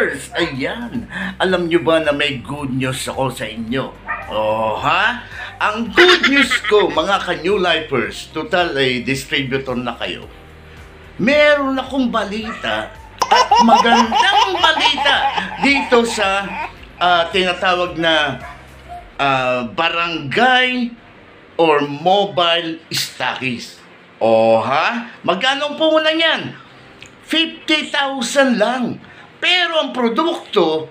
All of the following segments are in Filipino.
Lifers! Ayan! Alam nyo ba na may good news ako sa inyo? Oh, ha? Ang good news ko, mga ka-New Lifers, total ay distributor na kayo. Meron akong balita at magandang balita dito sa tinatawag na barangay or mobile stockies. Oh, ha? Magkano po na yan? 50,000 lang. Pero ang produkto,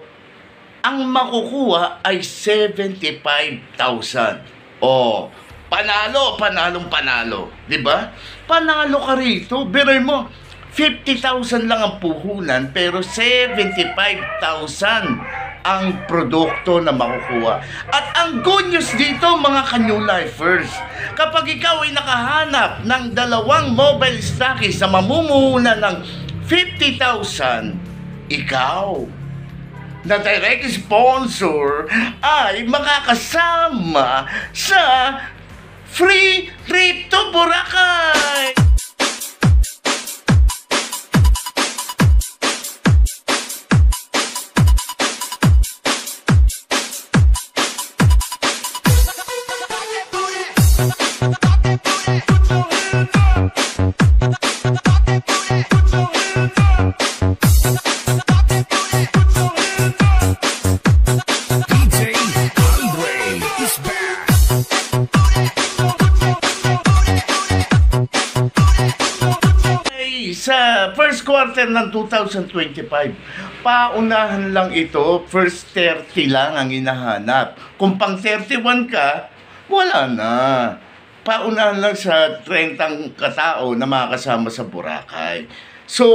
ang makukuha ay 75,000. Oh, panalo. Diba? Panalo ka rito. Biroy mo, 50,000 lang ang puhunan, pero 75,000 ang produkto na makukuha. At ang good news dito, mga ka-New Lifers, kapag ikaw ay nakahanap ng dalawang mobile stockies na mamumuhunan ng 50,000, ikaw na direct sponsor ay makakasama sa free trip to Boracay! Sa first quarter ng 2025, paunahan lang ito, first 30 lang ang hinahanap. Kung pang 31 ka, wala na. Paunahan lang sa 30 katao na makakasama sa Boracay. So,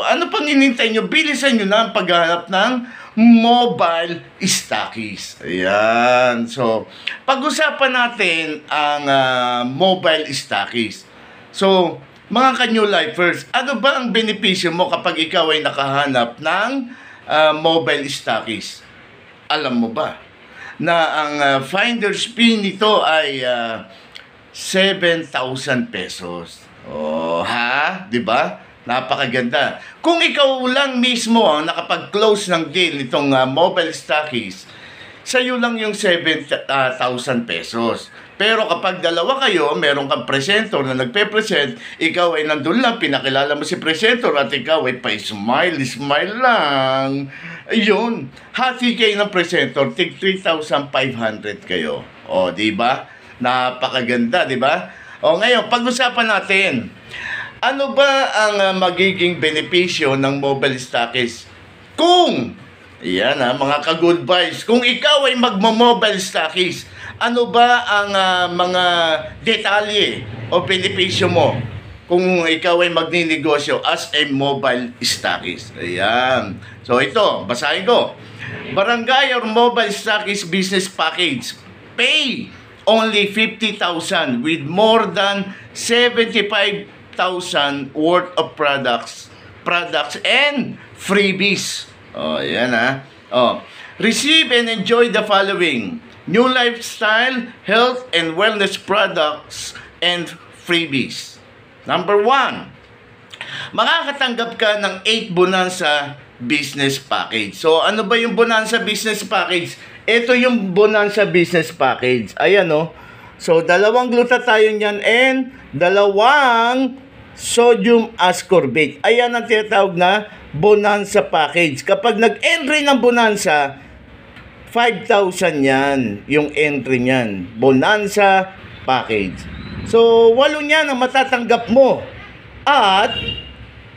ano pang inintay nyo? Bilisan nyo na ang paghanap ng mobile stockies. Ayan. So, pag-usapan natin ang mobile stockies. So, mga ka-New Lifers, ano ba ang benepisyo mo kapag ikaw ay nakahanap ng mobile stockies? Alam mo ba na ang finder's fee nito ay 7,000 pesos? Oh, ha? Diba? Napakaganda. Kung ikaw lang mismo ang nakapag-close ng deal nitong mobile stockies, sa'yo lang yung 7,000 pesos. Pero kapag dalawa kayo, meron kang presenter na nagpe-present, ikaw ay nandun lang, pinakilala mo si presenter at ikaw ay pa-smile lang. Ayun, hati kayo ng presenter, tig 3,500 kayo. O, diba? Napakaganda, diba? O, ngayon, pag-usapan natin, ano ba ang magiging benepisyo ng mobile stockies? Kung, yan mga ka-good vibes, kung ikaw ay magmo-mobile stockies, ano ba ang mga detalye o benepisyo mo kung ikaw ay magninegosyo as a mobile stockies? Ayan. So ito, basahin ko. Barangay or mobile stockies business package. Pay only 50,000 with more than 75,000 worth of products and freebies. Oh, yan Oh. Receive and enjoy the following: new lifestyle, health, and wellness products and freebies. Number 1, makakatanggap ka ng 8 Bonanza Business Package. So, ano ba yung Bonanza Business Package? Ito yung Bonanza Business Package. Ayan, So, 2 glutathione yan and 2 sodium ascorbate. Ayan ang tinatawag na Bonanza Package. Kapag nag-entry ng Bonanza, 5,000 yan, yung entry niyan. Bonanza Package. So, 8 yan ang matatanggap mo. At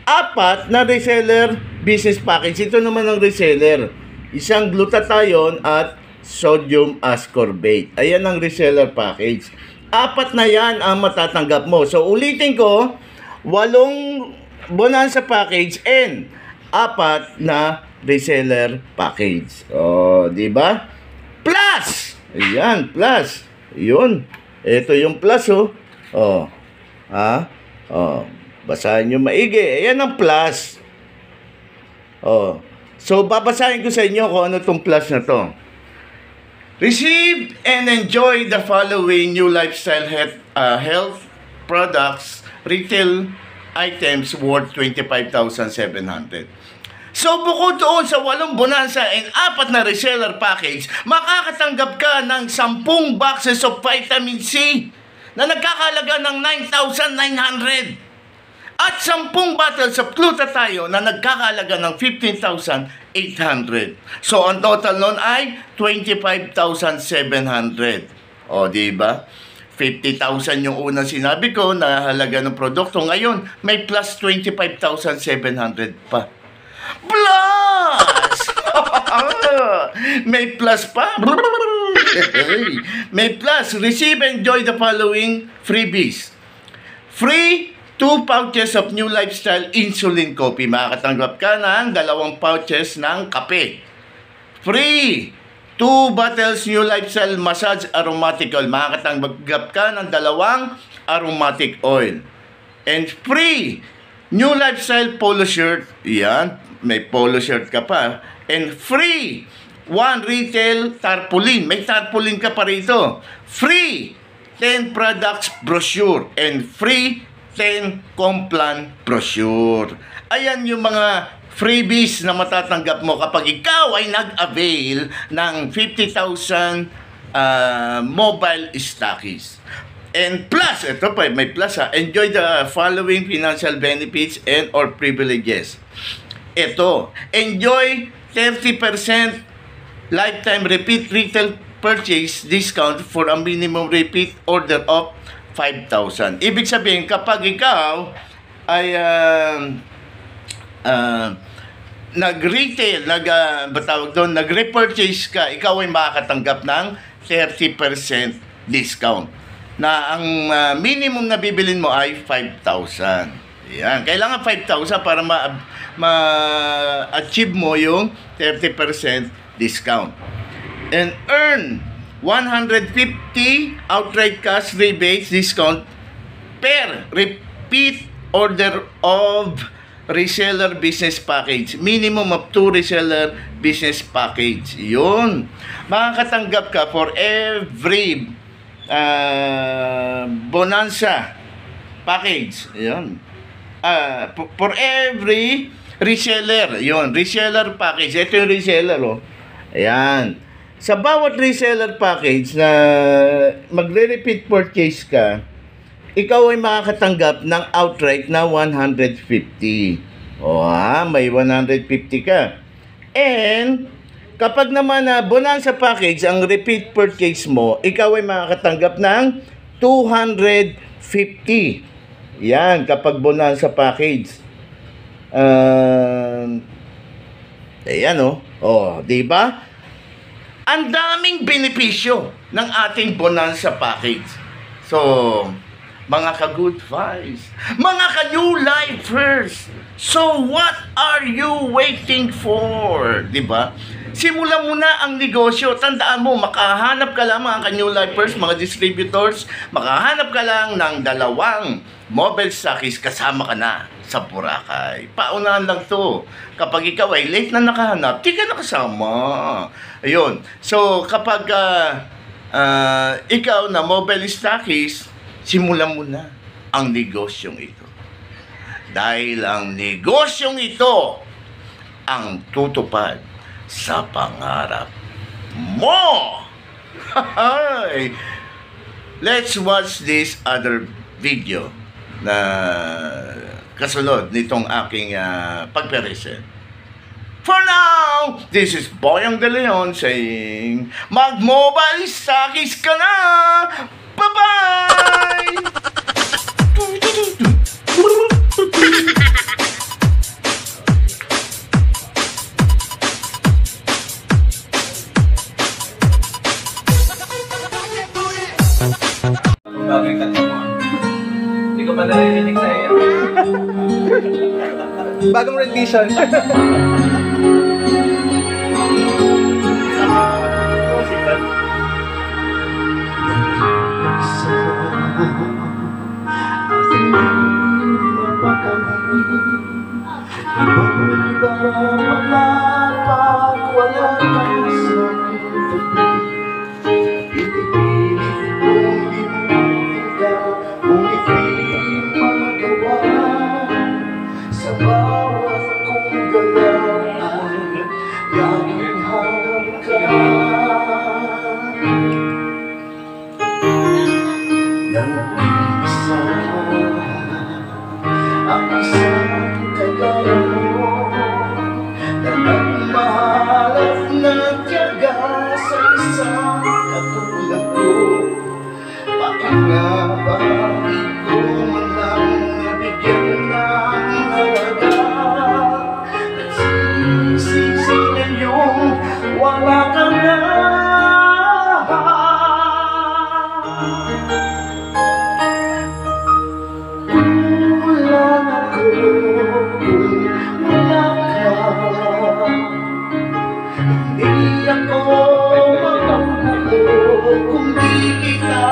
4 na reseller business package. Ito naman ang reseller. 1 glutathione at sodium ascorbate. Ayan ang reseller package. 4 na yan ang matatanggap mo. So, ulitin ko, 8 Bonanza Package and 4 na reseller package. Oh, di ba? Plus! Ayan, plus. Yun. Ito yung plus, Oh. Ha? Oh. Basahin nyo maigi. Ayan ang plus. Oh. So, babasahin ko sa inyo kung ano tong plus na to. Receive and enjoy the following new lifestyle health products, retail items worth 25,700. So bukod doon sa 8 bonanza and 4 na reseller package, makakatanggap ka ng 10 boxes of vitamin C na nagkakahalaga ng 9,900 at 10 bottles of glutathione na nagkakahalaga ng 15,800. So ang total nun ay 25,700. O, di ba? 50,000 yung unang sinabi ko na halaga ng produkto. Ngayon, may plus 25,700 pa. Plus! May plus pa. May plus. Receive and enjoy the following freebies. Free 2 pouches of New Lifestyle Insulin Coffee. Makakatanggap ka ng 2 pouches ng kape. Free 2 bottles New Lifestyle Massage Aromatic Oil. Makakatanggap ka ng 2 aromatic oil. And free New Lifestyle Polo Shirt. Yan, may polo shirt ka pa. And free 1 retail tarpaulin. May tarpaulin ka pa rito. Free 10 products brochure. And free 10 Complan brochure. Ayan yung mga freebies na matatanggap mo kapag ikaw ay nag-avail ng 50,000 mobile stockies. And plus, ito pa, may plus ha, enjoy the following financial benefits and or privileges. Ito, enjoy 30% lifetime repeat retail purchase discount for a minimum repeat order of 5,000. Ibig sabihin, kapag ikaw ay nag-retail, nag-repurchase ka, ikaw ay makakatanggap ng 30% discount. Na ang minimum na bibilin mo ay 5,000. Yan. Kailangan 5,000 para ma-achieve mo yung 30% discount. And earn 150 outright cash rebates discount per repeat order of reseller business package. Minimum of 2 reseller business package. Yun. Makakatanggap ka for every bonanza package. Yun. For every reseller. Yun. Reseller package. Ito yung reseller. Oh. Ayan. Sa bawat reseller package na magre-repeat purchase ka, ikaw ay makakatanggap ng outright na 150. O may 150 ka. And kapag naman na bonanza package ang repeat purchase mo, ikaw ay makakatanggap ng 250. Yan, kapag bonanza package. Ayan o. Di ba? Ang daming benepisyo ng ating bonanza package. So, mga ka-good vibes, mga ka-new lifers, so what are you waiting for? Diba? Simulan mo na ang negosyo. Tandaan mo, makahanap ka lang mga ka-new lifers, mga distributors, makahanap ka lang ng 2 mobile stockies, kasama ka na sa Boracay. Paunahan lang to. Kapag ikaw ay late na nakahanap, di ka nakasama. Ayun. So, kapag ikaw na mobile stockies, simulan mo na ang negosyong ito. Dahil ang negosyong ito ang tutupad sa pangarap mo. Let's watch this other video na kasunod nitong aking pagpe-present. For now, this is Boyong De Leon saying, mag-mobile stockies ka na! Bye-bye! Bagay kanta mo. Hindi ko pa naririnig sa iyo. Bagong rendition. Sa bawat kong galaw isa ang isang kagaya mo na nagmahalas na tiyaga sa isang katulad ko. Bakit nga ba di ko man lang nabigyan ng halaga? Nagsisisi ngayong wala ka na. Kulang ako kung wala ka. Hindi ako mabubuo kung di kita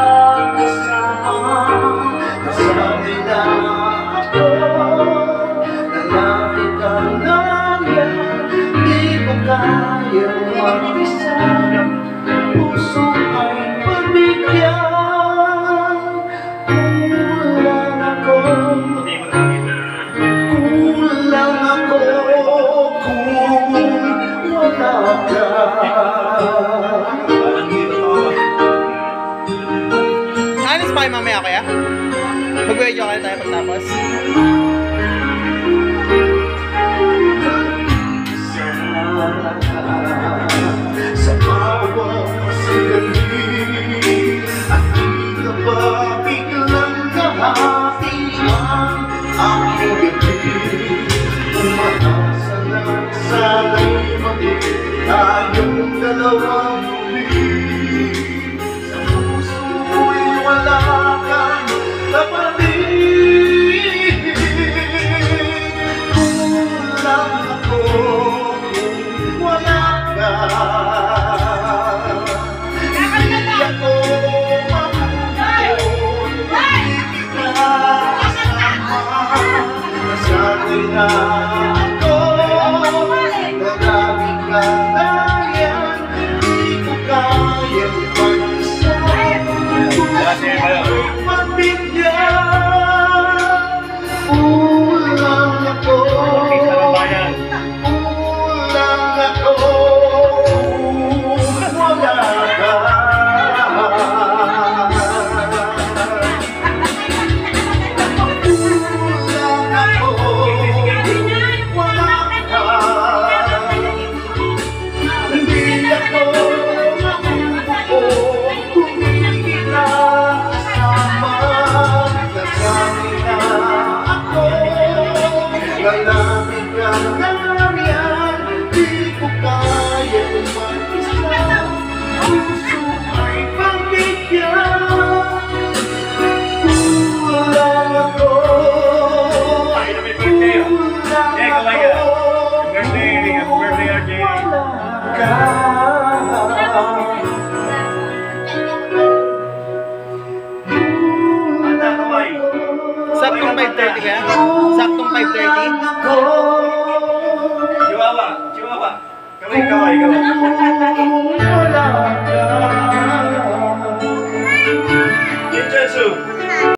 kasama. Nasanay na ako, nalapit ka na yan. Di ko kayang mag-isa, puso ay pabigyan. Kulang ako, kulang ako kung wala ka. Alis pa kayo mamaya kaya? Mag-video kayo tayo pagtapos. Sa bawat sandali, at di na ba biglang nahati ang aking gabi? Umaasa na sana'y maging tayong dalawang muli. Sa puso mo'y wala kang kapatid. Kulang ako kung wala ka. Hindi ako mabubuo kung di kita kasama. Nasanay na ako, nalapit ka na yan. Di ko kayang mag-isa, puso ko'y pagbigyan. Kulang ako, kulang ako kung wala ka. Kulang ako kung wala ka. Hindi ako mabubuo kung di kita kasama. Nasanay na ako, lalapit ka na yan. Di ko kayang mag-isa, puso ay pagbigyan. Kulang ako, Happy birthday. kulang Yeah, go like that. ako Birthday, happy birthday, RJ. wala ka. Anda, kamay. Saktong 5:30 kaya? Saktong 5:30? Chihuahua, Chihuahua. Kamay, kamay, kamay. Wala ka. Jinjutsu.